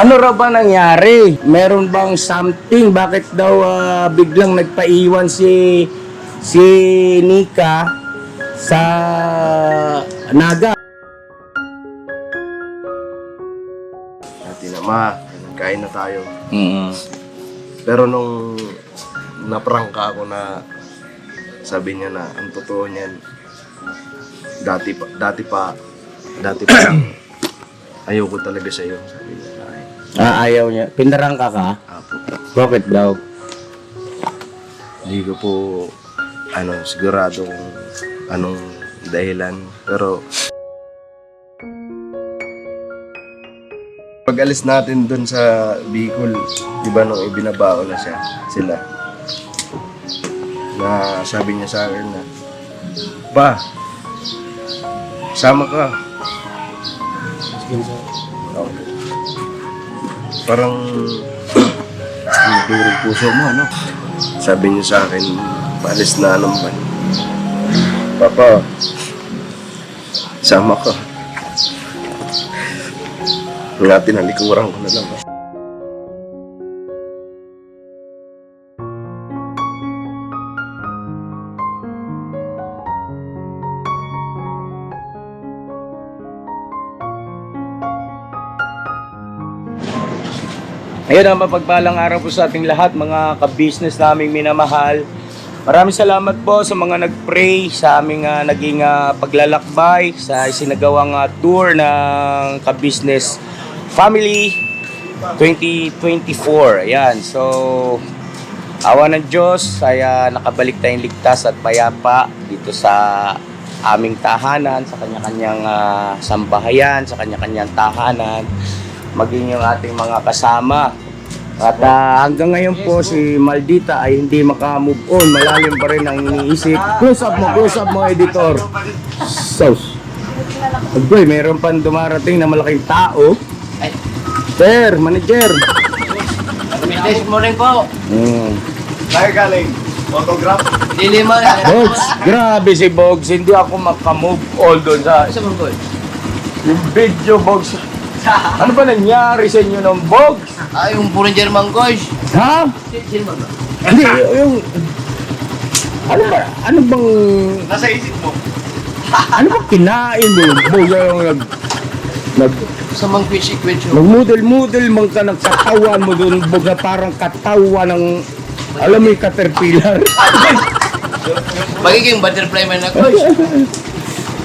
Ano raw ba nangyari? Meron bang something? Bakit daw biglang nagpaiwan si Nika sa Naga? Ate nama, kain na tayo. Mm. Pero nung naprangka ako na sabi niya na ang totoo niyan, dati pa ayoko talaga sa'yo. Sabi niya sa akin. Ayaw niya. Pinarangka ka? Apo. Bakit daw? Hindi ko po sigurado kung anong dahilan. Pero pag alis natin dun sa Bicol, di ba nung ibinabao na sila, na sabi niya sa akin na, "Pa, sama ka." Okay. Parang durog puso mo, ano? Sabi niya sa akin, paalis na naman. "Papa, sama ka." Nga tinalikuran ko na lang. Ayun ang mapagpalang araw po sa ating lahat, mga ka-business naming minamahal. Maraming salamat po sa mga nag-pray sa aming naging paglalakbay sa isinagawang tour ng ka-business family 2024. Ayan, so awa ng Diyos ay nakabalik tayong ligtas at payapa dito sa aming tahanan, sa kanya-kanyang sambahayan, sa kanya-kanyang tahanan, maging yung ating mga kasama. At hanggang ngayon po si Maldita ay hindi maka-move on. Malalim pa rin ang iniisip. Close up mo, editor. Sauce. Boy, mayroon pang dumarating na malaking tao. Sir, manager. Good morning po. Kaya galing, autograph. Dili mo. Bogs, grabe si Bogs. Hindi ako maka-move on doon sa Isa mong goal. yung video, Bogs. Ano ba nangyari sa inyo ng Bogs? Ay, yung puro German guys. Ha? German ba? Hindi, yung... Ano ba? Ano bang... Nasa isip mo. Ano bang kinain mo? Bogs, yung Sa mga kwitch-kwitch. nagmudel-mudel man ka ng katawan mo doon, Bogs, na parang katawan ng... Alam mo yung caterpillar? Magiging butterfly man na guys.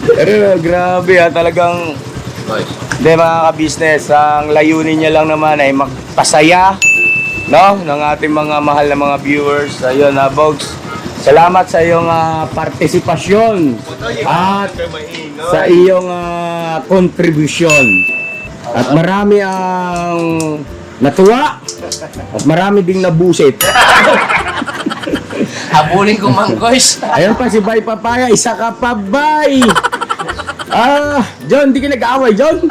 Pero grabe talagang... Guys. Hindi mga ka-business, ang layunin niya lang naman ay magpasaya, no, ng ating mga mahal na mga viewers. Ayun Bogs, salamat sa iyong partisipasyon at sa iyong contribution. At marami ang natuwa at marami ding nabusit. Habulin ko man guys. Ayun pa si Bay Papaya, isa ka pa, Bay! John, di ka nag-aaway, John?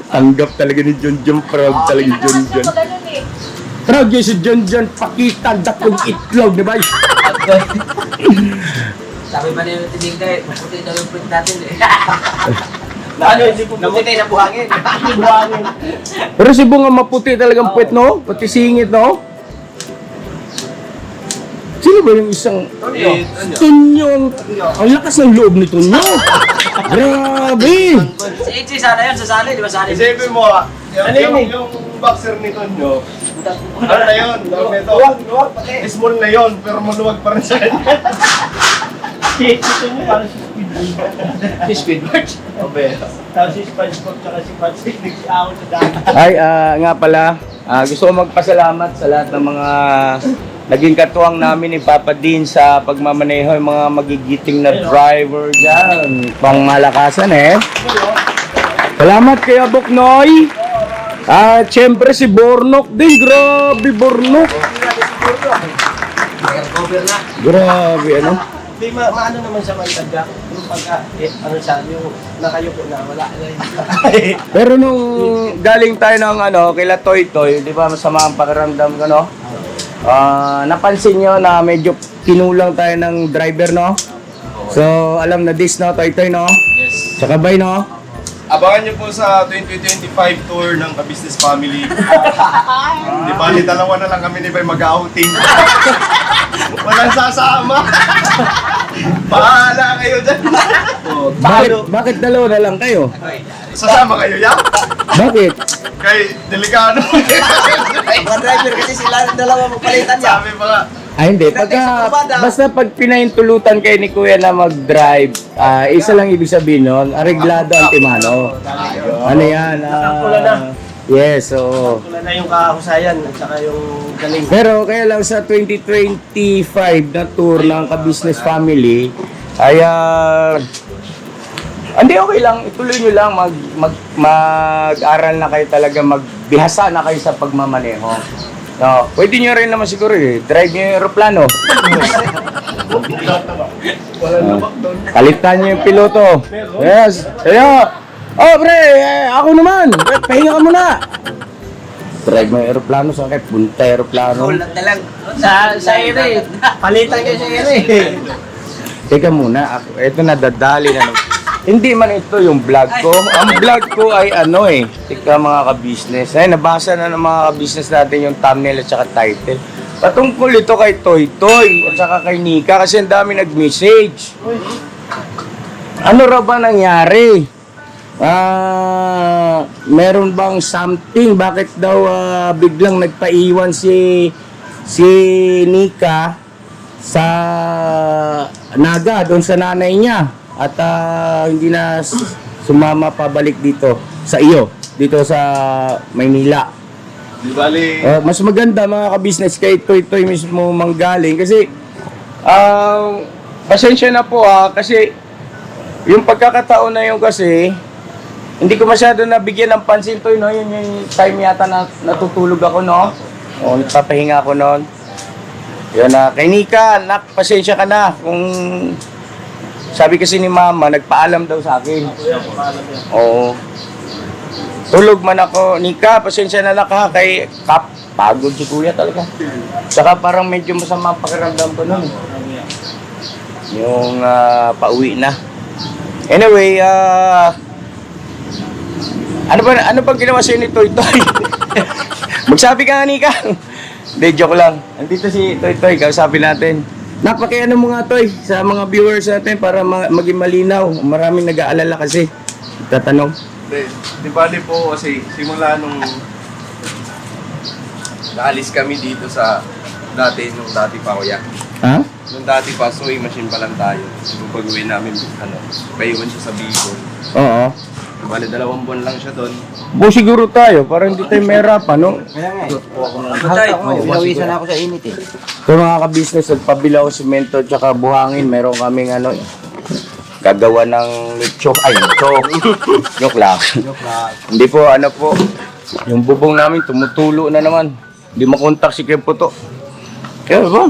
Tanggap talaga ni John John, proud talaga ni John John. Proud yun si John John, pakita dakong itlog, di ba? Sabi ba nila tinig tayo, maputi daw yung print natin eh. Naputi na buhangin. Pero si Bunga maputi talagang puwet, no? Pati singit, no? Sino ba yung isang... Tunyo. Ang lakas ng loob ni Tunyo. Grabe! Si Itzy sana yun, sasali, di ba sali? Isipin mo, yung boxer ni Tonyo, ano na yun? Luwag, small na yun, pero maluwag pa rin sa kanya. Si Tonyo parang si Squidward. Si Squidward. Tapos si SpongeBob tsaka si Patrick nag-aawat sa dagat. Ay, nga pala, gusto ko magpasalamat sa lahat ng mga naging katuwang namin ni Papa Dean sa pagmamaneho, yung mga magigiting na driver dyan. Pangmalakasan Salamat kay Boknoy. Siyempre si Bornok din. Grabe, Bornok. Cover na. Grabe, ano? Di maano naman siya maitagya. Yung pagka, ano siya, yung nakayuko na, wala na yun. Pero nung galing tayo ng kila Toy Toy, di ba masama ang pakiramdam ko, no? Napansin nyo na medyo kinulang tayo ng driver, no? So, alam na this, no? Toy Toy, no? Yes. Sa kabay, no? Abangan niyo po sa 2025 tour ng Ka-Business Family. Di ba, dalawa na lang kami ni Bay mag-outing. Walang sasama. Bahala kayo dyan. Bakit dalawa na lang kayo? Sasama kayo yan? Bakit? Kay Delikado. Mga driver kasi sila ng dalawa magpalitan niya. Sabi pa nga. Ay hindi, basta pag pinahintulutan kayo ni Kuya na mag-drive, isa lang ibig sabihin nun, areglado ang timano. Ano yan? Nakapula na. Yes, oo. Wala na yung kahusayan at saka yung galing. Pero kaya lang sa 2025 na tour ng Ka-Business Family, ay hindi, okay lang. Ituloy nyo lang. Mag-aral na kayo talaga. Magbihasa na kayo sa pagmamaneho. No, pwede nyo rin naman siguro drive nyo yung aeroplano. Wala labak doon. Kalitan nyo yung piloto. Yes. Kaya, pre, ako naman. Pahinga ka muna. Drive mo yung aeroplano. Saan kayo? Punta aeroplano. Ulat na lang. Sa ere. Palitan kayo sa ere. Teka muna. Ito nadadali na. Hindi man ito yung vlog ko. Ang vlog ko ay Tika mga ka-business. Ay, nabasa na ng mga ka-business natin yung thumbnail at saka title. Patungkol ito kay Toy Toy at saka kay Nika kasi ang dami nag-message. Ano raw ba nangyari? Meron bang something? Bakit daw biglang nagpaiwan si Nika sa Naga doon sa nanay niya? At hindi na sumama pabalik dito sa iyo, dito sa Maynila. Di bali. Mas maganda mga ka-business kay Toy mismo manggaling kasi pasensya na po kasi yung pagkakataon na yun kasi hindi ko masyado nabigyan ng pansin Toy, no? Yun yung time yata na natutulog ako, no? O nagpapahinga ako noon. Yun kay Nika, pasensya ka na kung sabi kasi ni Mama, nagpaalam daw sa akin. Oo. Tulog man ako. Nika, pasensya na lang ka. Kay pagod si Kuya talaga. Saka parang medyo masama ang pakiramdam ko nun. Yung pauwi na. Anyway, ano ba ginawa sa'yo ni Toy Toy? Magsabi ka nga, Nika. Hindi, joke lang. Andito si Toy Toy, kausapin natin. Napakiano mo nga Toy sa mga viewers natin para maging malinaw. Maraming nag-aalala kasi. Tatanong. Di bali po kasi simula nung naalis kami dito sa nung dati pa kuya. Ha? Nung dati pa, sewing machine pa lang tayo. Yung pag-uwi namin, paiwan siya sa Bicol. Oo. Di bali 2 buwan lang siya doon. Siguro tayo para hindi tayo mahirapan, no? Pinawisan ako sa init eh. So mga ka-business, nagpabilaw semento at saka buhangin. Meron kaming gagawa ng lechok. Joke lang. Hindi po, yung bubong namin tumutulo na naman. Hindi makontak si Kempo to. Kaya ba?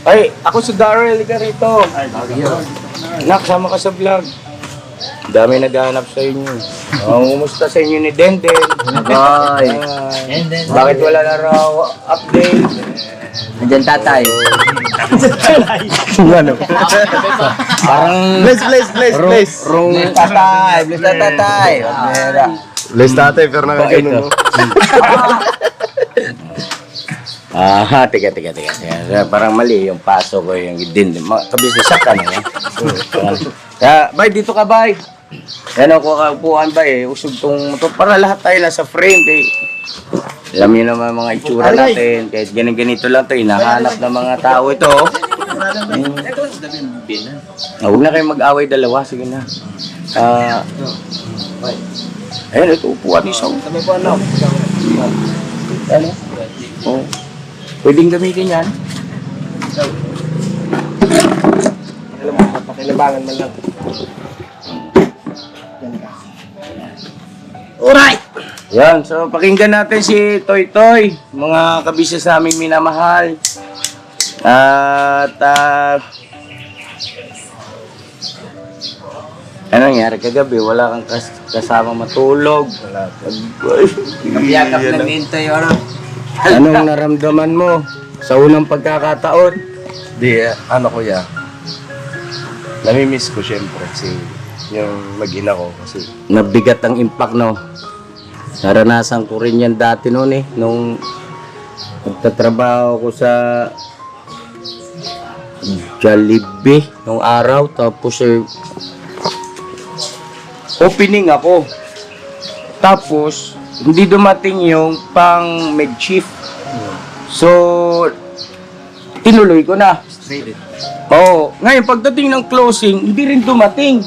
Ay, ako si Darrell, ka rito. Nak, sama ka sa vlog. Dami naghahanap sa inyo. Kumusta sa inyo ni Denden? Bye. Bakit wala na raw update? Nandiyan tatay. Ano? Parang... Bless. Rong Tatay. Bless na tatay. Bless tatay, pero nakagano, no? Tiga. Parang mali yung paso ko yung Denden. Kabisnes ka na yan. Kaya, bay, dito ka, bay. Yan ako kaupuan ba usog tong motor para lahat tayo nasa frame kay alam niyo naman mga itsura natin kahit ganito lang to hinahanap ng mga tao ito. Huwag na kayo mag-away dalawa, sige na. Ayun, ito upuan ni Saul. Ano? Oh. Pwedeng gamitin yan. Alam mo, pakilabangan man lang. Alright! Yan, so pakinggan natin si Toy Toy, mga kabisnes naming minamahal. At ano nangyari kagabi? Wala kang kasama matulog. Yakap ng mintoy ano. Anong naramdaman mo sa unang pagkakataon? Kuya. Namimiss ko syempre si yung mag-ina ko kasi Nabigat ang impact, no? Naranasan ko rin yan dati noon eh. Nung nagtatrabaho ko sa Jollibee nung araw. Tapos opening ako. Tapos, hindi dumating yung pang mid-shift. So, tinuloy ko na. Oo. Ngayon, pagdating ng closing, hindi rin dumating.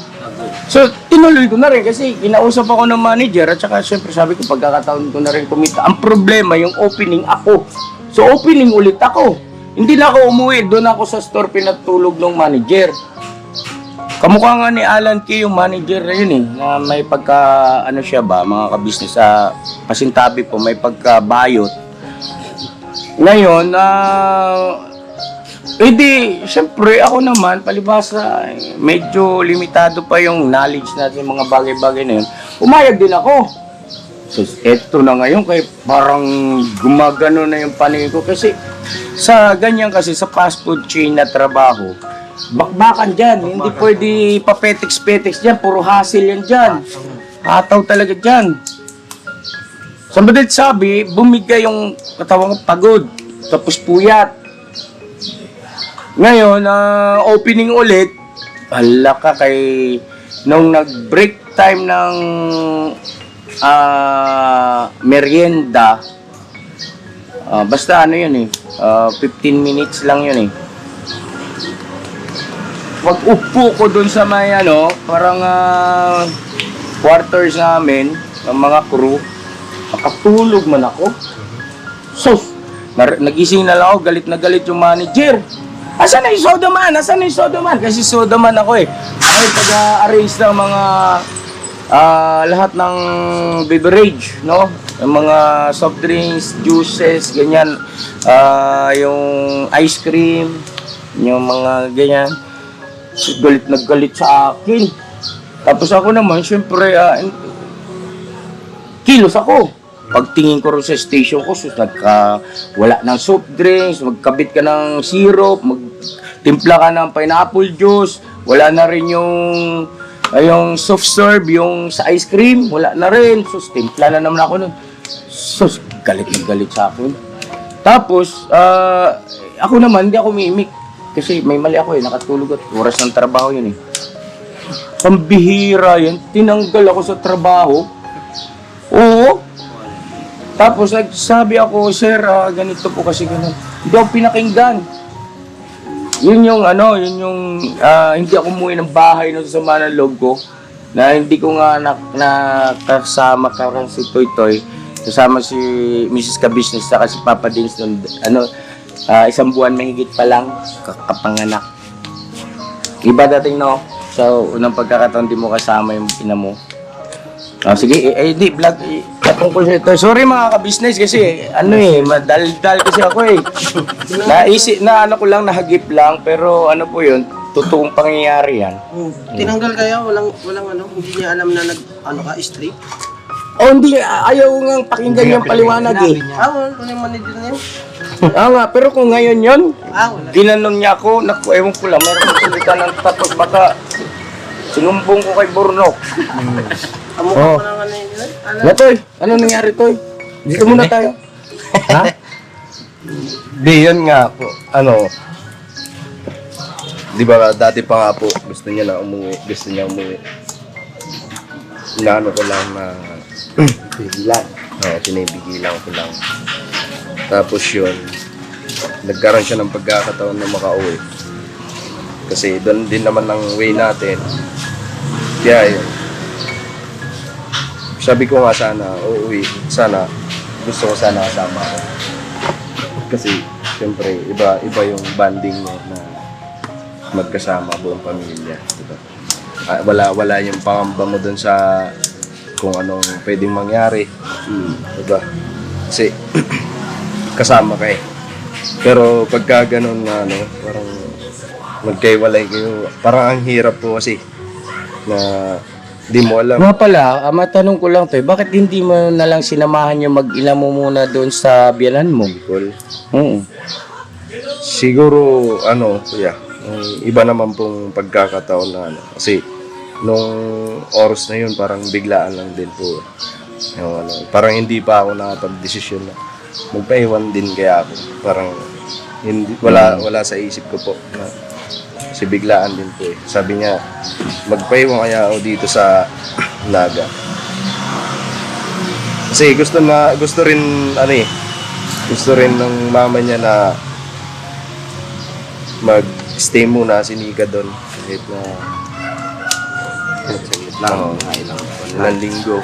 So, tinuloy ko na rin kasi kinausap ako ng manager at saka syempre sabi ko pagkakataon ko na rin kumita. Ang problema, yung opening ako. So, opening ulit ako. Hindi na ako umuwi. Doon ako sa store pinatulog ng manager. Kamukha nga ni Alan Kay yung manager na yun eh. Na may pagka, ano siya ba, mga kabisnes sa pasintabi po, may pagkabayot. Ngayon, hindi, syempre ako naman, palibasa, medyo limitado pa yung knowledge natin mga bagay-bagay na yun. Umayag din ako. So, eto na ngayon, kaya parang gumagano na yung paningin ko. Kasi sa ganyan kasi, sa fast food chain na trabaho, bakbakan dyan. Hindi pwede papetex-petex dyan. Puro hassle yan dyan. Hataw talaga dyan. Somebody sabi, bumigay yung katawan ko pagod. Tapos puyat. Ngayon, opening ulit, hala ka kay, nung nag-break time ng merienda, basta ano yun eh, 15 minutes lang yun eh. Pag upo ko dun sa may ano, parang quarters namin, ng mga crew, makatulog man ako. So, nagising na lang ako, galit na galit yung manager. Asan na yung soda man? Asan na yung soda man? Kasi soda man ako eh. Ay, pag-arrange ng mga lahat ng beverage, no? Yung mga soft drinks, juices, ganyan. Yung ice cream, yung mga ganyan. So, galit na galit sa akin. Tapos ako naman, syempre, kilos ako. Pagtingin ko rin sa station ko, so wala ng soft drinks, magkabit ka ng syrup, magtimpla ka ng pineapple juice, wala na rin yung soft serve, yung sa ice cream, wala na rin. So, timpla na naman ako nun. So, galit na galit sa akin. Tapos, ako naman, hindi ako mimik. Kasi may mali ako eh, nakatulog at oras ng trabaho yun eh. Pambihira yan, tinanggal ako sa trabaho. Oo. Tapos nagsabi ako, sir, ganito po kasi ganun. Hindi ako pinakinggan. Yun yung hindi ako umuwi ng bahay no sa mga loob ko. Na hindi ko nga nakasama si Toy Toy. Kasama si Mrs. Kabisnes saka si Papa Dins nun, isang buwan mahigit pa lang kapanganak. Iba dating no, sa unang pagkakataon di mo kasama yung ina mo. Sige, di vlog patungkol sa ito. Sorry mga ka-business kasi madaldal kasi ako eh. Naisip na ko lang, nahagip lang, pero ano po yun, totoong pangyayari yan. Tinanggal kaya? Walang hindi niya alam na strip? Oh, hindi, ayaw nga pakinggan yung paliwanag eh. Wala yung manager na yun. Nga, pero kung ngayon yun, Wala. ginanong niya ako, ewan ko lang, meron kong salita ng tapos baka sinumbong ko kay Burnok. Amukha ko lang yun. Toy, ano nangyari, Toy? Dito muna tayo. Ha? di yun nga po, di ba dati pa nga po, gusto niya umuwi. Inaano ko lang na Bigilan. pinibigilan ko lang. Tapos yun, nagkaroon siya ng pagkakataon na makauwi. Kasi doon din naman ang way natin. Kaya yun. Sabi ko nga sana, uuwi. Sana, gusto ko sana kasama ako. Kasi, siyempre, iba yung banding mo na magkasama buong pamilya. Diba? Wala yung pangamba mo dun sa kung anong pwedeng mangyari. Diba? Kasi, kasama ka eh. Pero pagka ganun na parang magkaiwalay kayo, parang ang hirap po kasi na di mo alam. Nga pala, matanong ko lang, Toy, bakit hindi mo na lang sinamahan yung mag-ina mo muna doon sa biyanan mo? Cool. Siguro, Kuya, iba naman pong pagkakataon na kasi nung oras na yun, parang biglaan lang din po. Yung, ano, parang hindi pa ako nakapag-desisyon na magpaiwan din kaya ako. Parang hindi, wala sa isip ko po. Kasi biglaan din po eh. Sabi niya, magpaiwan kaya ako dito sa Naga. Kasi gusto rin ng mama niya na mag-stay muna si Nika doon kahit na ilang linggo.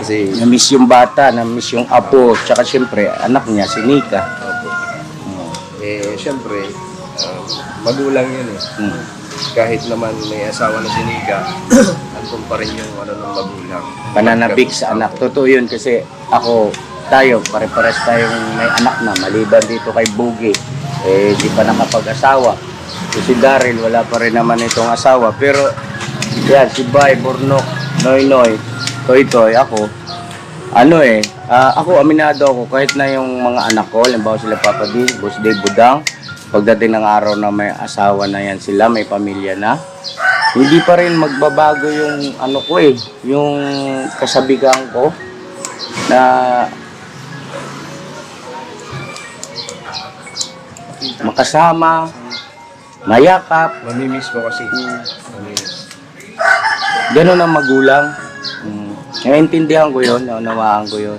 Kasi Na-miss yung bata, na-miss yung apo, tsaka syempre, anak niya, si Nika. syempre magulang yun eh. Kahit naman may asawa na si Nika, andun pa rin yung ano ng magulang. Pananabik sa anak. Totoo yun kasi tayo, pare-pares tayong may anak na, maliban dito kay Bugi. Di pa nakapag-asawa. Si Daryl, wala pa rin naman itong asawa. Pero, yan, si Bay, Burnok, Noy, Toy, ako, ako, aminado ako, kahit na yung mga anak ko, halimbawa sila Papa D, Boss Dave Budang, pagdating ng araw na may asawa na yan sila, may pamilya na, hindi pa rin magbabago yung yung kasabigan ko na makasama, mayakap. Mamimiss mo kasi. Mamimiss. Ganun ang magulang. Naiintindihan ko yun, naunawaan ko yun.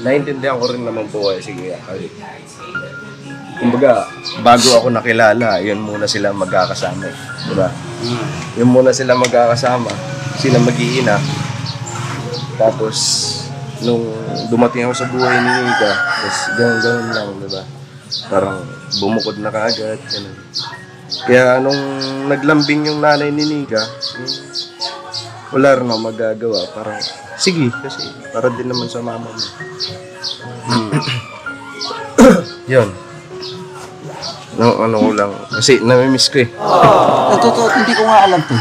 Naintindihan ko rin naman po kasi kumbaga, bago ako nakilala, yun muna sila magkakasama. Diba? Yun muna sila magkakasama. Sila mag-iina. Tapos, nung dumating ako sa buhay ni Nika, tapos ganun lang, diba? Parang bumukod na kaagad. Ganun. Kaya nung naglambing yung nanay ni Nika, wala rin ako magagawa. Parang, sige, kasi para din naman sa mama mo. Yun. Ano ko lang. Kasi namimiss ko eh. Totoo, hindi ko nga alam to.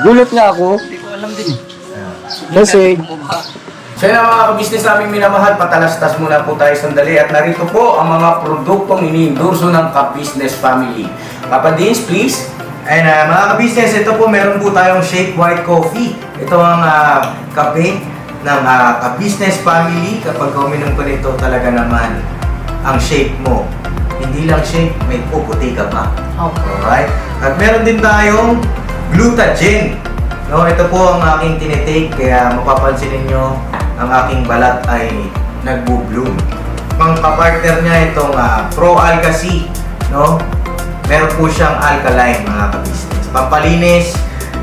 Gulat nga ako. Hindi ko alam din. Kasi, So yun ang mga ka-business naming minamahal, patalastas muna po tayo sandali at narito po ang mga produktong iniendorso ng ka-business family. Papa Dins, please. And mga ka-business, ito po meron po tayong Shake White Coffee. Ito ang kape ng ka-business family. Kapag uminom ko nito talaga naman ang shake mo. Hindi lang shake, may puputi ka pa. Alright? At meron din tayong Glutagen. No, ito po ang aking tinitake, kaya mapapansin ninyo ang aking balat ay nagbo-bloom. Pang-partner niya itong Pro Alga C, no? Meron po siyang alkaline, mga ka-business. Pampalinis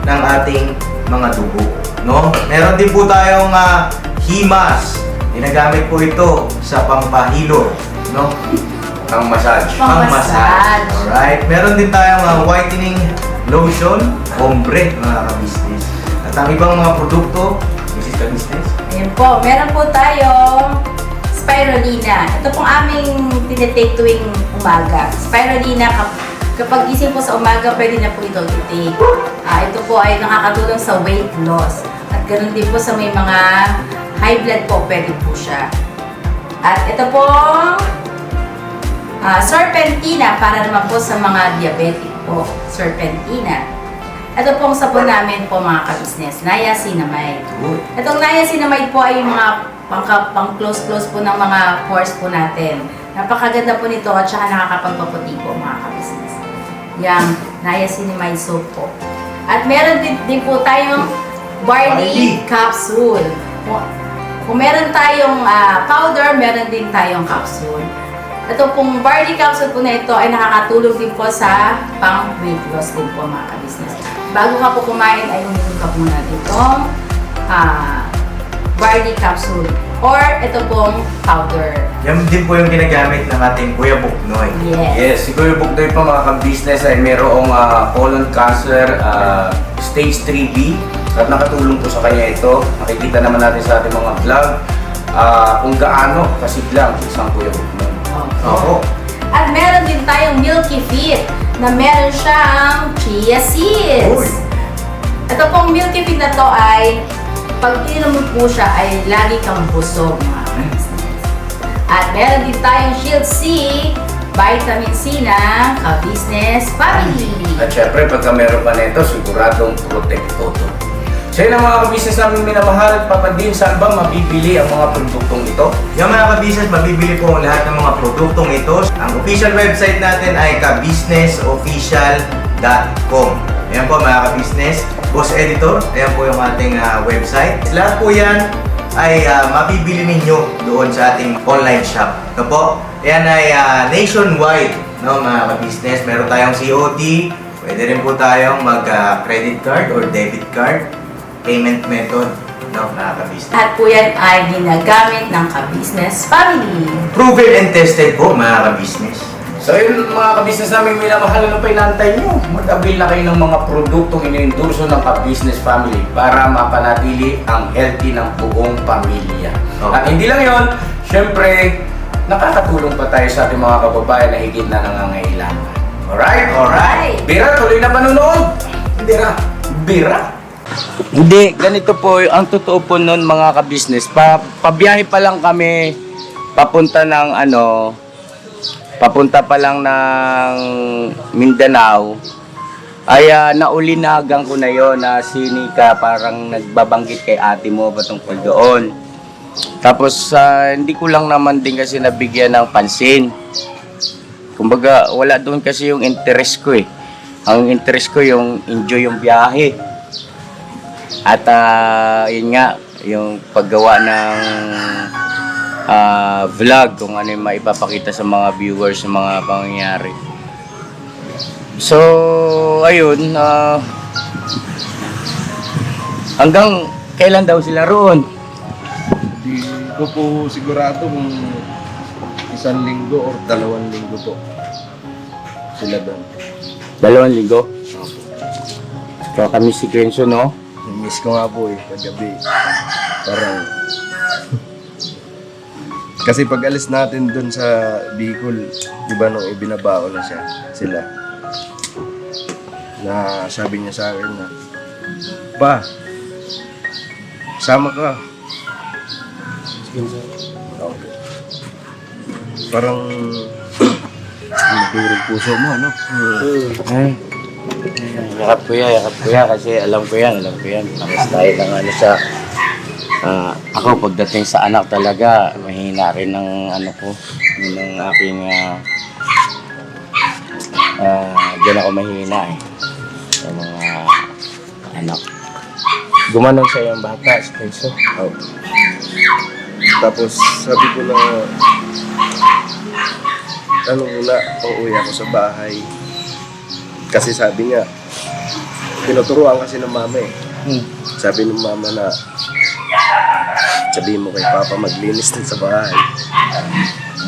ng ating mga dugo, no? Meron din po tayong Himas. Ginagamit po ito sa pampahilo, no? Pang-massage. Pang-massage. Alright. Meron din tayong whitening lotion, ombre, mga ka-business. At ang ibang mga produkto, Mrs. Ka-business. Ayan po, meron po tayong spirulina. Ito pong aming tinitake tuwing umaga. Spirulina, kapag gising po sa umaga, pwede na po ito i-take. Ito po ay nakakatulong sa weight loss. At ganoon din po sa may mga high blood po, pwede po siya. At ito po, serpentina, para naman po sa mga diabetic po. Serpentina. Ito pong sabon namin po, mga ka-business, niacinamide. Itong niacinamide po ay yung mga pang-close po ng mga pores po natin. Napakaganda po nito at saka nakakapagpaputi po, mga ka-business. Yung niacinamide soap po. At meron din po tayong barley capsule. Kung meron tayong powder, meron din tayong capsule. Ito pong barley capsule po na ito ay nakakatulong din po sa pang-weight loss din po, mga ka-business. Bago ka po kumain ay uminom ka po muna itong barley capsule or ito pong powder. Yan din po yung ginagamit ng ating Kuya Buknoy. Yes, si Kuya Buknoy po, mga ka-business, ay mayroong colon cancer stage 3B at nakatulong po sa kanya ito. Nakikita naman natin sa ating mga vlog kung gaano kasiglang isang Kuya Buknoy. Opo. At meron din tayong Milky Fit na meron siyang chia seeds. Uy. Ito pong Milky Fit na to ay pag ininom mo po siya ay lagi kang busog, mga ka-business. At meron din tayong Shield C vitamin C ng ka-business family. At syempre, pagka meron pa nito, siguradong protecto to. So yun ang mga ka-business namin minamahal at papadin, saan ba mabibili ang mga produktong ito? Yung mga ka-business, mabibili po ang lahat ng mga produktong ito. Ang official website natin ay kabusinessofficial.com. Ayan po mga ka-business. Boss Editor, ayan po yung ating website. Lahat po yan ay mabibili ninyo doon sa ating online shop. Ito po, yan ay nationwide, no, mga ka-business. Meron tayong COD, pwede rin po tayong mag-credit card or debit card payment method, no, mga ka-business. At po yan ay ginagamit ng ka-business family. Proven and tested po, mga ka-business. So yun mga ka-business namin minamahal, ano pa inaantay nyo? Mag-avail na kayo ng mga produktong iniendorso ng ka-business family para mapanatili ang healthy ng buong pamilya. Okay. At hindi lang yon, syempre, nakakatulong pa tayo sa ating mga kababayan na higit na nangangailangan. Alright? Alright. Bira, tuloy na manunood! Bira! Bira! Hindi, ganito po, ang totoo po nun mga ka-business, pabiyahe pa lang kami, papunta ng papunta pa lang ng Mindanao, ay naulinagan ko na yon na si Nika parang nagbabanggit kay ate mo patungkol doon. Tapos hindi ko lang naman din kasi nabigyan ng pansin. Kumbaga wala doon kasi yung interest ko eh. Ang interest ko yung enjoy yung biyahe. At yun nga, yung paggawa ng vlog, kung ano yung maipapakita sa mga viewers, sa mga pangyayari. So, ayun, hanggang kailan daw sila roon? Hindi ko po sigurado kung 1 linggo or 2 linggo po sila doon. 2 linggo? So, kami si Kenzo, no? Miss ko nga po kagabi. Parang kasi pag alis natin doon sa Bicol, di ba nung ibinabao na sila, na sabi niya sa akin na, "Pa, sama ka." Okay. Parang nagdurog puso mo, ano? Ay, yakap ko yan kasi alam ko yan. Tapos tayo lang sa ako pagdating sa anak talaga, mahina rin ng ng aking diyan ako mahina sa mga anak. Gumanon sa yung bata, si Kenzo. Oh. Tapos sabi ko na, uuwi ako sa bahay. Kasi sabi nga, tinuturuan kasi ng mama eh. Sabi ng mama na, sabihin mo kay Papa maglinis din sa bahay.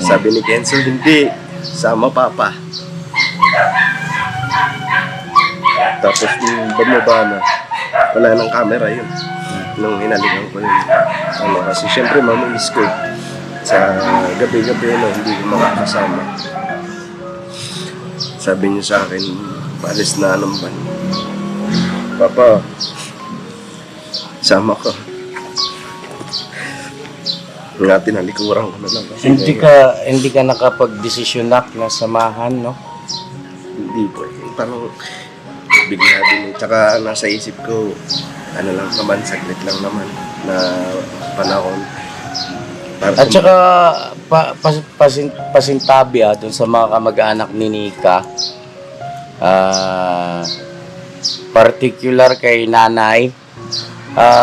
Sabi ni Kenzo, hindi. Sama Papa. Tapos yung bumaba na, wala nang camera yun. Nung hinalikan ko yun. Kasi syempre mamimiss ko eh. Sa gabi-gabi hindi ko makakasama. Sabi niya sa akin, paalis na ng van. Papa, sama ka. Nga tinalikuran ko na lang. Kasi Hindi ka nakapag-desisyon na samahan, no? hindi po eh. Parang bigla din eh. Tsaka nasa isip ko, ano lang naman, saglit lang naman na panahon. At saka pasintabi dun sa mga kamag-anak ni Nika, particular kay nanay,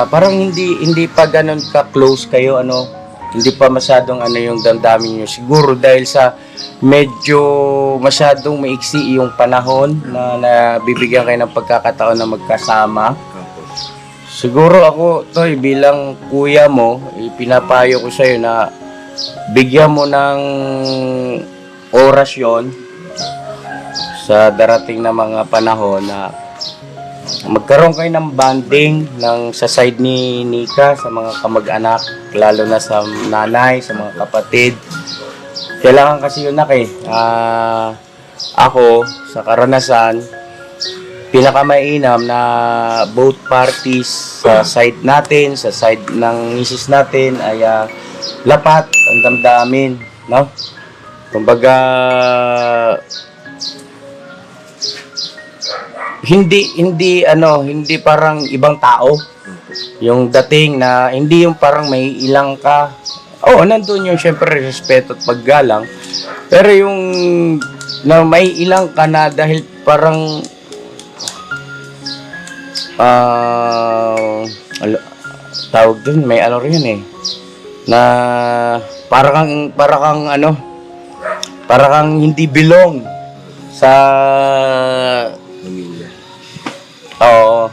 parang hindi pa ganun ka-close kayo, hindi pa masyadong yung damdamin nyo. Siguro dahil sa medyo masyadong maiksi yung panahon na bibigyan kayo ng pagkakataon na magkasama. Siguro ako, Toy, bilang kuya mo, pinapayo ko sa'yo na bigyan mo ng oras yon sa darating na mga panahon na magkaroon kayo ng bonding sa side ni Nika, sa mga kamag-anak, lalo na sa nanay, sa mga kapatid. Kailangan kasi yun ako, sa karanasan, pinakamainam na both parties sa side natin, sa side ng misis natin ay lapat ang damdamin, no? kumbaga, hindi parang ibang tao. Yung dating na hindi yung parang may ilang ka. Oo, nandun yung syempre respeto at paggalang. Pero yung na may ilang ka na dahil parang tawag dun, may ano rin eh. Na parang hindi belong sa Pamilya. Oo.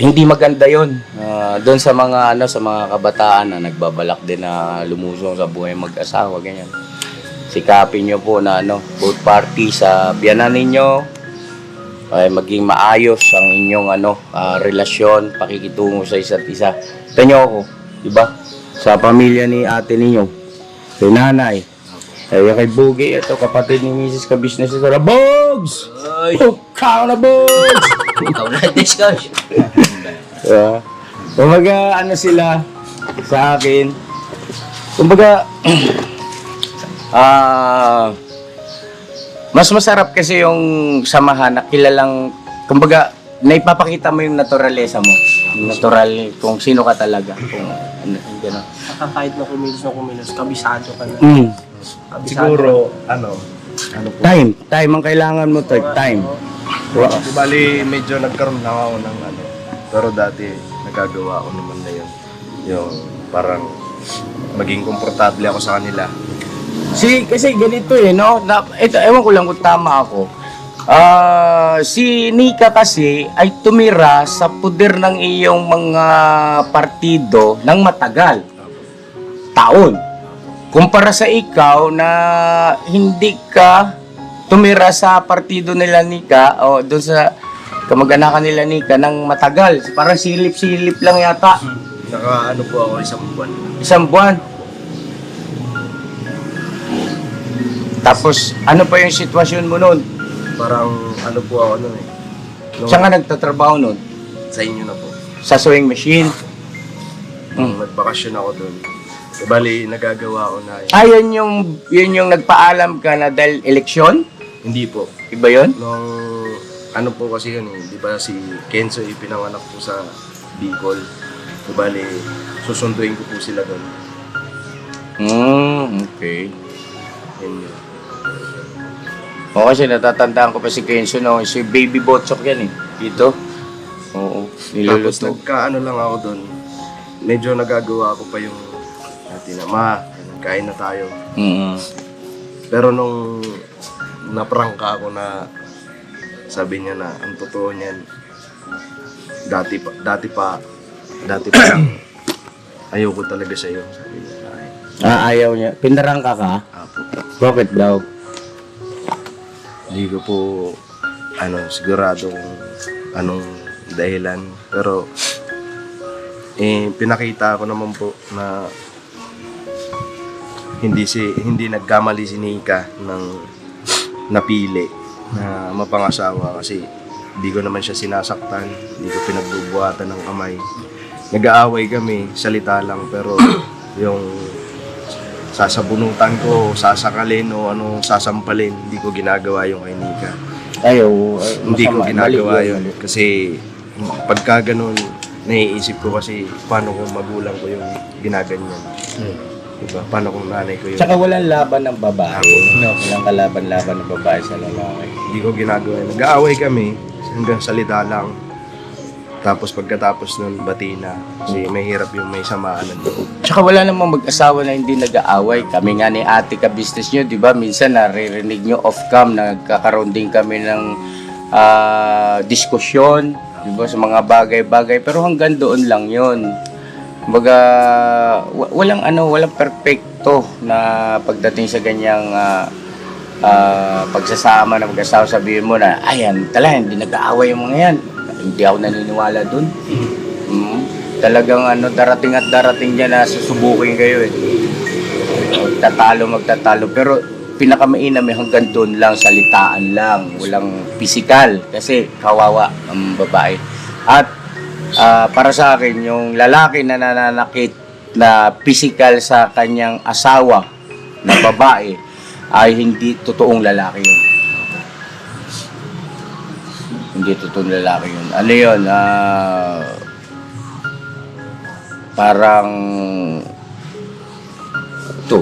Hindi maganda 'yon. Doon sa mga sa mga kabataan na nagbabalak din na lumusong sa buhay mag-asawa ganyan. Sikapin niyo po na both parties sa biyanan ninyo ay maging maayos ang inyong relasyon, pakikitungo sa isa't isa. Ito niyo ako, 'di ba? Sa pamilya ni ate ninyo, kay nanay, kay Bugi, ito kapatid ni Mrs. Ka-Business ito na, Bogs! Ikaw na, Bogs! Ikaw na, discuss. Kumbaga, sila sa akin. Kumbaga, mas masarap kasi yung samahan na kilalang, kumbaga, naipapakita mo yung naturalesa mo. Yung natural, kung sino ka talaga. Kung gano'n. Saka kahit na kumilos, kabisado ka na. Kabisado. Siguro, ano po. Time ang kailangan mo, time. Di bali, medyo nagkaroon lang ako ng pero dati, nagagawa ko naman na yun. Yung parang maging komportable ako sa kanila. Kasi ganito no? Ewan ko lang kung tama ako. Si Nika kasi ay tumira sa puder ng iyong mga partido ng matagal. Taon. Kumpara sa ikaw na hindi ka tumira sa partido nila Nika o doon sa kamag-anakan nila Nika ng matagal. Parang silip-silip lang yata. Po ako 1 buwan. 1 buwan. Tapos, ano pa yung sitwasyon mo nun? Parang po ako nun eh. Saan ka nagtatrabaho nun? Sa inyo na po. Sa sewing machine? Nung nagbakasyon ako doon. Bali, nagagawa ko na yun. Yun yung nagpaalam ka na dahil eleksyon? Hindi po. Iba yun? Nung po kasi yun eh. Di ba si Kenzo ipinanganak po sa Bicol. Bali, susunduin ko po sila doon. Okay. Yun yun. O kasi natatandaan ko pa si Kenzo, no? Si Baby Botchok yan eh. Dito. Oo. Tapos Niluluto. lang ako doon. Medyo nagagawa ko pa yung kain na tayo. Pero nung naprangka ako na sabi niya na ang totoo niyan, dati pa lang, ayoko talaga sa iyo. Sabi niya. Ayaw niya. Pinarangka ka? Apo. Bakit daw? Hindi ko po sigurado kung anong dahilan. Pero pinakita ko naman po na hindi nagkamali si Nika ng napili na mapangasawa kasi hindi ko naman siya sinasaktan, hindi ko pinagbubuhatan ng kamay. Nag-aaway kami, salita lang, pero yung sasabunutan ko, sasakalin o sasampalin, hindi ko ginagawa yung kay Nika. Hindi ko ginagawa yun kasi pagka ganun, naiisip ko kasi paano kung magulang ko yung ginaganyan. Diba? Paano kung nanay ko yun? Tsaka walang laban ng babae. No, walang kalaban-laban ng babae sa lalaki. Hindi ko ginagawa. Nag-aaway kami hanggang salita lang. Tapos pagkatapos nun, bati na. Kasi may hirap yung may samaan ng loob. Tsaka wala namang mag-asawa na hindi nag-aaway. Kami nga ni ate ka-business nyo, di ba? Minsan naririnig nyo off-cam, nagkakaroon din kami ng diskusyon, di ba? Sa mga bagay-bagay. Pero hanggang doon lang yon. Kumbaga, walang perfecto na pagdating sa ganyang pagsasama na mag-asawa. Sabihin mo na, ayan, talaga, hindi nag-aaway yung mga yan. Hindi ako naniniwala dun. Talagang darating at darating dyan na susubukin kayo eh. Magtatalo. Pero pinakamainam hanggang doon lang, salitaan lang. Walang physical kasi kawawa ang babae. At para sa akin, yung lalaki na nananakit na physical sa kanyang asawa, na babae ay hindi totoong lalaki yun. Hindi totoong lalaki yun. Ano yun? Parang ito.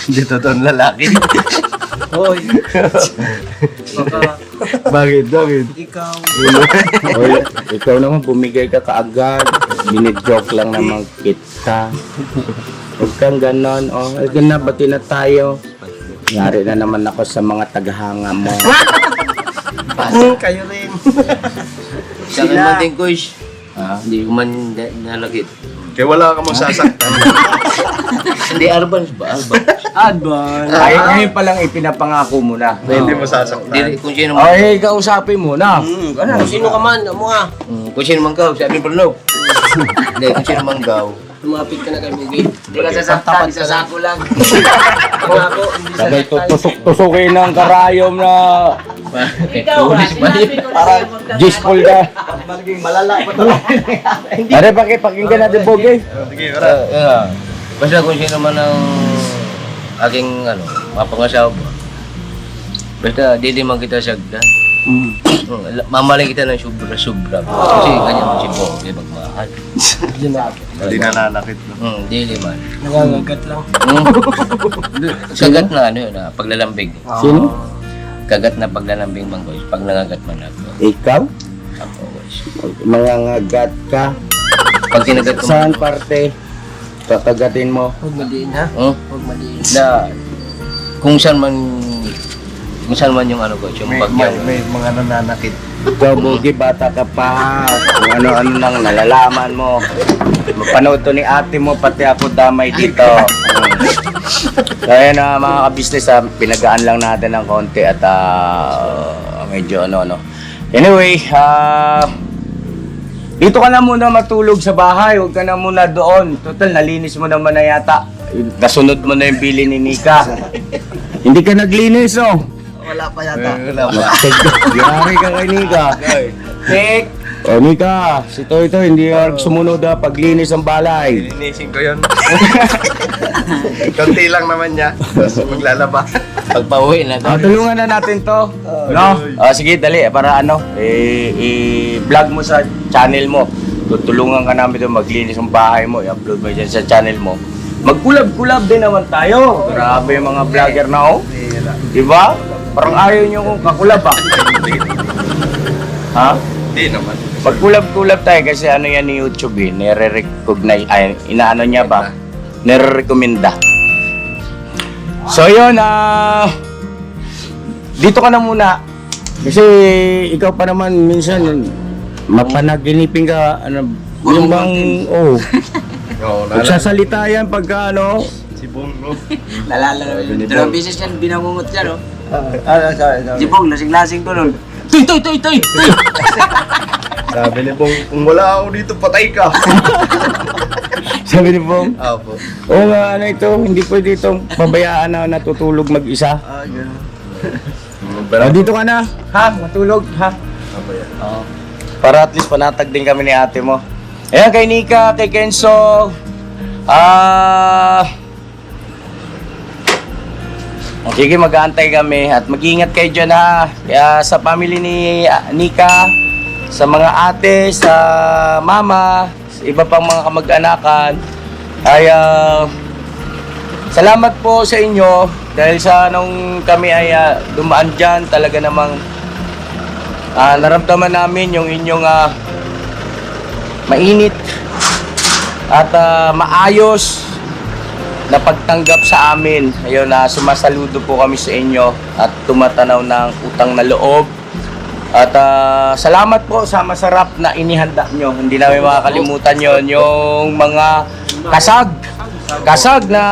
Hindi totoong lalaki. Hoy. Baka Bakit? ikaw. Oy, ikaw naman bumigay ka kaagad. Binijoke lang naman kita. Huwag kang ganon. Oh, ginabati na tayo. Yari na naman ako sa mga tagahanga mo. Kayo rin. Sa akin man din, Kush. Hindi ko man nalagit. Kaya wala ka masasaktan. Hindi, Albans ba? Albans. Advan. Ay, ngayon pa lang ipinapangako mo na. Hindi mo sasaktan. Hindi, kung sino man. Ay, kausapin mo na. Kung sino ka man, amo nga. Kung sino man gaw, sabi Bruno. Hindi, kung sino man gaw. Lumapit ka na kay Mugi. Hindi ka sasaktan, isasako lang. Ako ako, hindi Sabay sasaktan. tusok-tusukin ng karayom na Pulis ba yun? parang G-school ka. Magiging malala pa talaga. Are, pakinggan natin, Boge. Sige, wala. Basta kung sino man ang aking mapangasawa ba. Basta di man kita sagdan. Mamaling kita ng sobra-sobra. Kasi ganyan si Boge magmahal. Hindi nananakit. No? Dili man. Nangangagat lang. Kagat na paglalambing. Sino? Kagat na paglalambing man guys. Pag nangagat man ako. Ikaw? Ako guys. Mangangagat ka. Pag kinagat ko Saan parte? Kakagatin mo. Huwag maliin ha. Huwag maliin. na kung saan man yung guys, yung bagyang. May mga nananakit. Ikaw, Boge, bata ka pa. Kung ano-ano nang nalalaman mo. Mapanood to ni ate mo, pati ako damay dito. Kaya na mga ka-business, pinagaan lang natin ng konti at medyo ano. Anyway, dito ka na muna matulog sa bahay. Huwag ka na muna doon. Total, nalinis mo naman na yata. Nasunod mo na yung bili ni Nika. Hindi ka naglinis, oh. Wala pa yata. Yari ka kay Nika. Tek! O Nika, si Toy hindi ka sumunod paglinis ng balay. Linisin ko yun. Konti lang naman niya. Tapos maglalaba. Pagpauwi na Tulungan na natin to. No? Sige, dali. Para i-vlog mo sa channel mo. Tutulungan ka namin doon maglinis ng bahay mo. I-upload mo dyan sa channel mo. Magkulab-kulab din naman tayo. Grabe yung mga vlogger na, oh. Diba? Parang ayaw nyo kung kakulab, Ha? Hindi naman. Magkulab-kulab tayo kasi ano yan ni YouTube eh. Nire-recognize, ay, inaano niya ba? Nire-recommenda. So yun, dito ka na muna. Kasi ikaw pa naman minsan, mapanaginipin ka, yung bang, Oo, nagsasalita yan pagka Si Bong, no? Nalala namin. ni Dalawang Bong. beses yan, binangungot yan, no? Sorry. Si Bong, lasing-lasing ko nun. Tuy! Sabi ni Bong, kung wala ako dito, patay ka. Sabi ni Bong, Apo. oo nga, ito, hindi pwede itong pabayaan na natutulog mag-isa. Dito ka na, ha? Matulog, ha? Apo yan. Para at least panatag din kami ni ate mo. Ayan, kay Nika, kay Kenzo. Sige, mag-aantay kami at mag-iingat kayo dyan, ha. Kaya sa family ni Nika, sa mga ate, sa mama, sa iba pang mga kamag-anakan, ay salamat po sa inyo dahil sa nung kami ay dumaan dyan, talaga namang naramdaman namin yung inyong mainit at maayos na pagtanggap sa amin. Ayun, sumasaludo po kami sa inyo at tumatanaw ng utang na loob. At salamat po sa masarap na inihanda nyo. Hindi namin makakalimutan yon, yung mga kasag na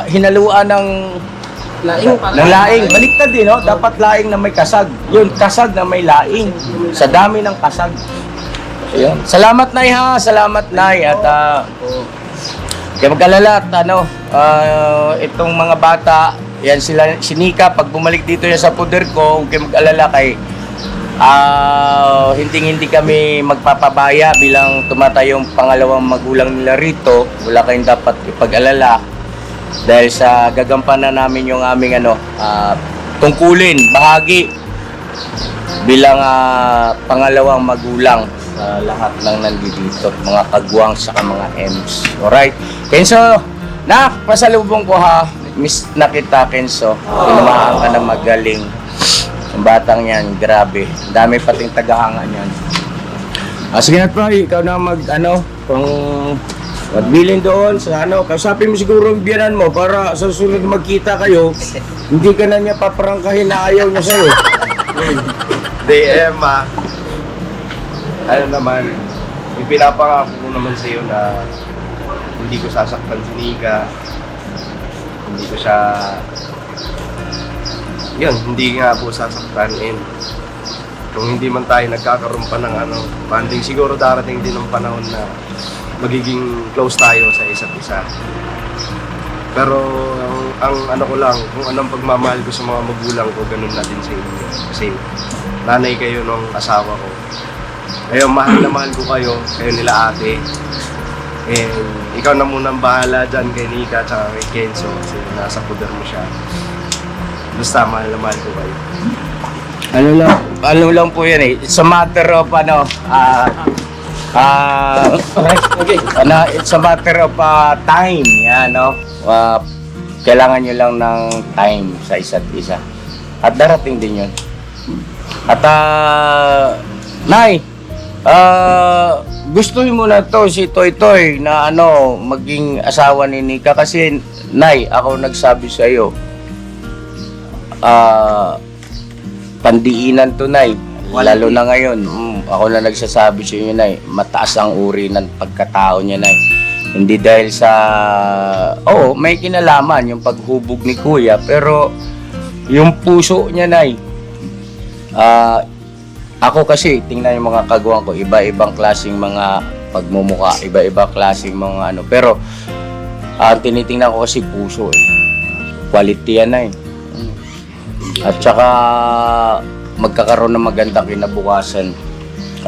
hinaluan ng laing. Baliktad din, no? Dapat laing na may kasag. Yun, kasag na may laing. Sa dami ng kasag. Ayun. Salamat, Nay, ha? Salamat, Nay. At kaya mag-alala at itong mga bata, yan sila, si Nika, pag bumalik dito yan sa puder ko, huwag kayo mag-alala kay hindi kami magpapabaya bilang tumatayong pangalawang magulang nila rito. Wala kayong dapat ipag-alala dahil sa gagampanan namin yung aming tungkulin, bahagi bilang pangalawang magulang sa lahat ng nandito, mga kagwang saka mga M's. Alright? Kenzo, pasalubong ko ha. Miss na kita, Kenzo. Tinamahan ka na magaling. Ang batang yan, grabe. Ang dami pating tagahanga niyan. Sige na pa, ikaw na magbilin doon sa kausapin mo siguro yung biyanan mo para sa susunod magkita kayo, hindi ka na niya paprangkahin na ayaw niya sa'yo. Hindi, Emma. Naman, ipinapangako ko naman sa iyo na hindi ko sasaktan si Nika. Hindi ko siya... hindi nga po sasaktanin. Kung hindi man tayo nagkakaroon pa ng bonding, siguro darating din ang panahon na magiging close tayo sa isa't isa. Pero ang ko lang, kung anong pagmamahal ko sa mga magulang ko, ganun na din sa inyo. Kasi nanay kayo nung asawa ko. Ngayon, mahal na mahal ko kayo nila ate. And ikaw na munang bahala dyan kay Nika at kay Kenzo kasi nasa puder mo siya. Basta mahal na mahal ko kayo. Ano lang po yan it's a matter of it's a matter of time, yan, kailangan nyo lang ng time sa isa't isa at darating din yun. At Nay, gustuhin mo na to si Toy Toy na maging asawa ni Nika kasi Nay, ako nagsabi sa iyo pandiinan to, Nay. Lalo na ngayon, ako na nagsasabi sa inyo, Nay, mataas ang uri ng pagkatao niya, Nay. Hindi dahil sa may kinalaman yung paghubog ni Kuya, pero yung puso niya, Nay. Ako kasi, tingnan yung mga kagawang ko, iba-ibang klaseng mga pagmumuka, iba-ibang klaseng mga pero tinitingnan ko kasi puso quality yan, Nay. At saka magkakaroon ng magandang kinabukasan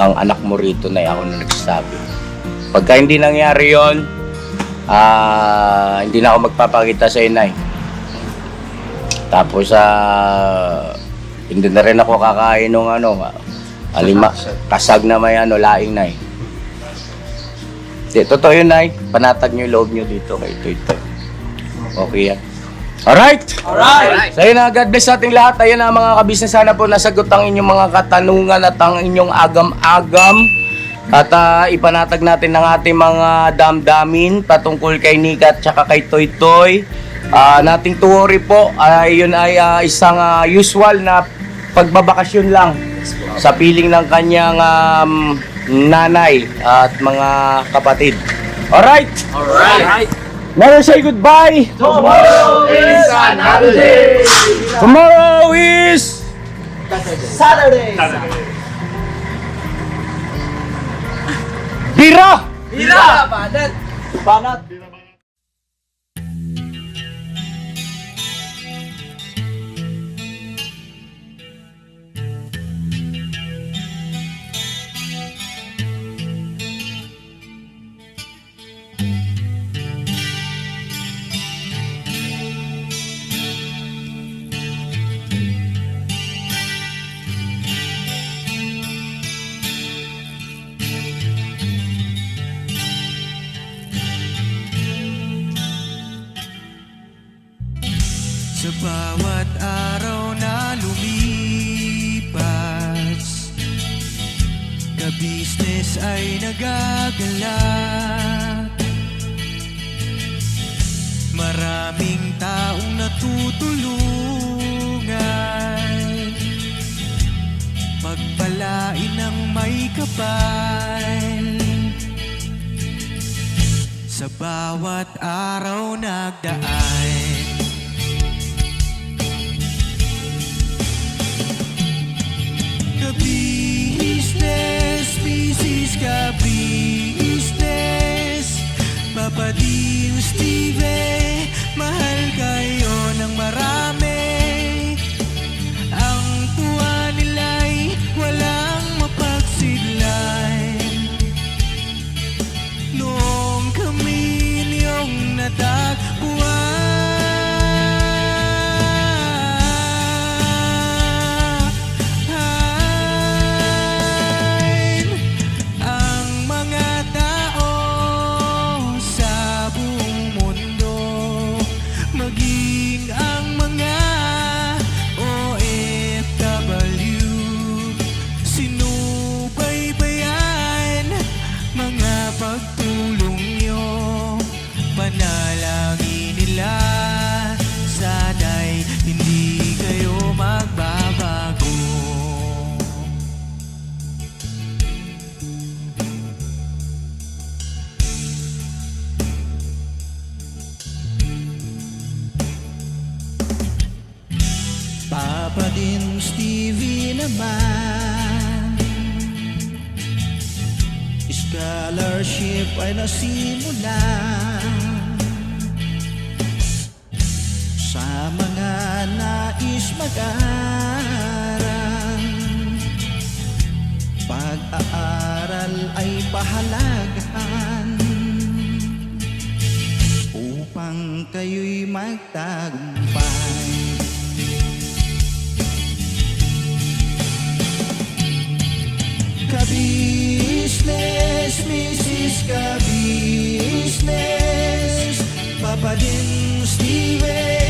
ang anak mo rito, Nay, ako na nagsasabi. Pagka hindi nangyari yon, hindi na ako magpapakita sa Nay. Tapos hindi na rin ako kakain ng kasag na may laing, Nay. Totoo yun, Nay. Panatag niyo yung loob niyo dito kay Toy. Okay yan. Alright! So yun na, God bless sa ating lahat. Ayun na mga kabisnes, sana po nasagot ang inyong mga katanungan at ang inyong agam-agam. At ipanatag natin ang ating mga damdamin patungkol kay Nika at saka kay Toy Toy. Nothing to worry po, yun ay isang usual na pagbabakasyon lang sa piling ng kanyang nanay at mga kapatid. Alright! Never say goodbye. Tomorrow is another day. Tomorrow is Saturday. Bira! Banat. Sa bawat araw na lumipas, ka-business ay nagagalak. Maraming taong natutulungan, pagpalain ng may kapal. Sa bawat araw nagdaan, ka-business, business ka-business, Papa Dio, Steve, mahal kayo ng marami. Ang tuwa nila'y wala naman. Scholarship ay nasimulan sa mga nais mag-aral. Pag-aaral ay pahalagahan upang kayo'y magtagumpay. Ka-business, Mrs. Ka-business, Papa din Steven.